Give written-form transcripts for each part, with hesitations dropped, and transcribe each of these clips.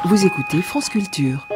Vous écoutez France Culture.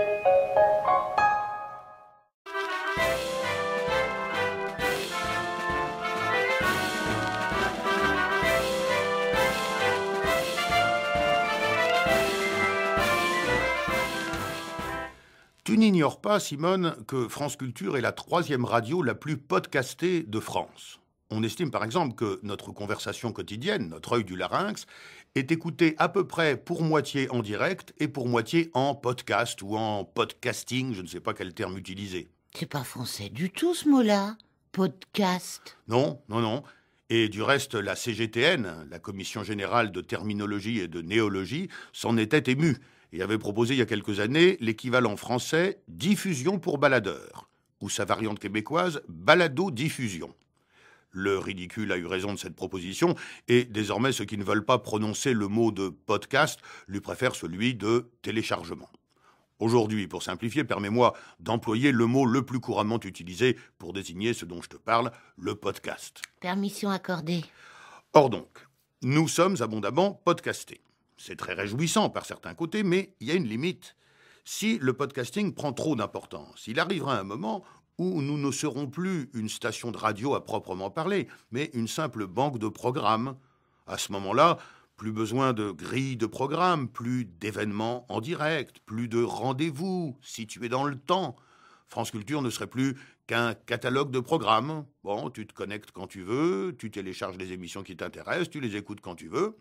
Tu n'ignores pas, Simone, que France Culture est la 3e radio la plus podcastée de France. On estime par exemple que notre conversation quotidienne, notre œil du larynx, est écoutée à peu près pour moitié en direct et pour moitié en podcast ou en podcasting, je ne sais pas quel terme utiliser. C'est pas français du tout ce mot-là, podcast. Non. Et du reste, la CGTN, la Commission Générale de Terminologie et de Néologie, s'en était émue et avait proposé il y a quelques années l'équivalent français diffusion pour baladeur, ou sa variante québécoise balado-diffusion. Le ridicule a eu raison de cette proposition, et désormais ceux qui ne veulent pas prononcer le mot de podcast lui préfèrent celui de téléchargement. Aujourd'hui, pour simplifier, permets-moi d'employer le mot le plus couramment utilisé pour désigner ce dont je te parle, le podcast. Permission accordée. Or donc, nous sommes abondamment podcastés. C'est très réjouissant par certains côtés, mais il y a une limite. Si le podcasting prend trop d'importance, il arrivera un moment où nous ne serons plus une station de radio à proprement parler, mais une simple banque de programmes. À ce moment-là, plus besoin de grilles de programmes, plus d'événements en direct, plus de rendez-vous situés dans le temps. France Culture ne serait plus qu'un catalogue de programmes. Bon, tu te connectes quand tu veux, tu télécharges les émissions qui t'intéressent, tu les écoutes quand tu veux.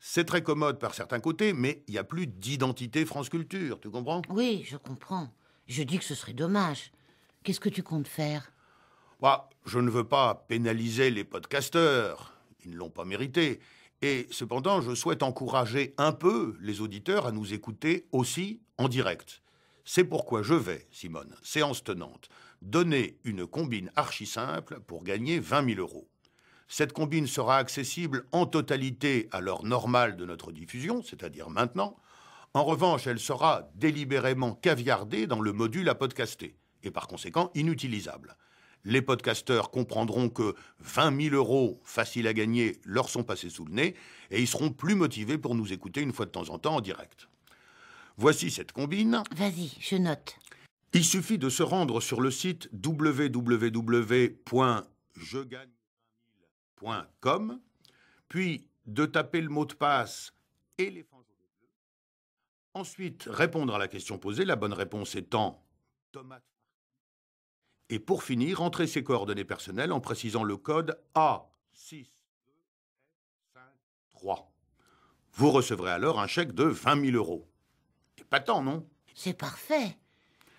C'est très commode par certains côtés, mais il n'y a plus d'identité France Culture, tu comprends ? Oui, je comprends. Je dis que ce serait dommage. Qu'est-ce que tu comptes faire ? Je ne veux pas pénaliser les podcasteurs, ils ne l'ont pas mérité. Et cependant, je souhaite encourager un peu les auditeurs à nous écouter aussi en direct. C'est pourquoi je vais, Simone, séance tenante, donner une combine archi simple pour gagner 20 000 €. Cette combine sera accessible en totalité à l'heure normale de notre diffusion, c'est-à-dire maintenant. En revanche, elle sera délibérément caviardée dans le module à podcaster, et par conséquent inutilisable. Les podcasteurs comprendront que 20 000 € faciles à gagner leur sont passés sous le nez, et ils seront plus motivés pour nous écouter une fois de temps en temps en direct. Voici cette combine. Vas-y, je note. Il suffit de se rendre sur le site www.jegagne2000.com, puis de taper le mot de passe et les franges bleues. Ensuite, répondre à la question posée, la bonne réponse étant tomate. Et pour finir, entrer ses coordonnées personnelles en précisant le code A62F53. Vous recevrez alors un chèque de 20 000 €. C'est pas tant, non ? C'est parfait.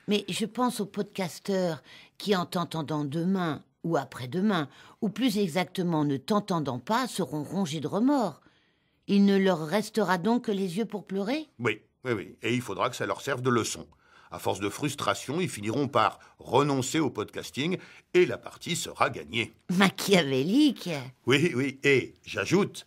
Mais je pense aux podcasteurs qui, en t'entendant demain ou après-demain, ou plus exactement ne t'entendant pas, seront rongés de remords. Il ne leur restera donc que les yeux pour pleurer ? Oui. Et il faudra que ça leur serve de leçon. À force de frustration, ils finiront par renoncer au podcasting et la partie sera gagnée. Machiavélique. Oui, et j'ajoute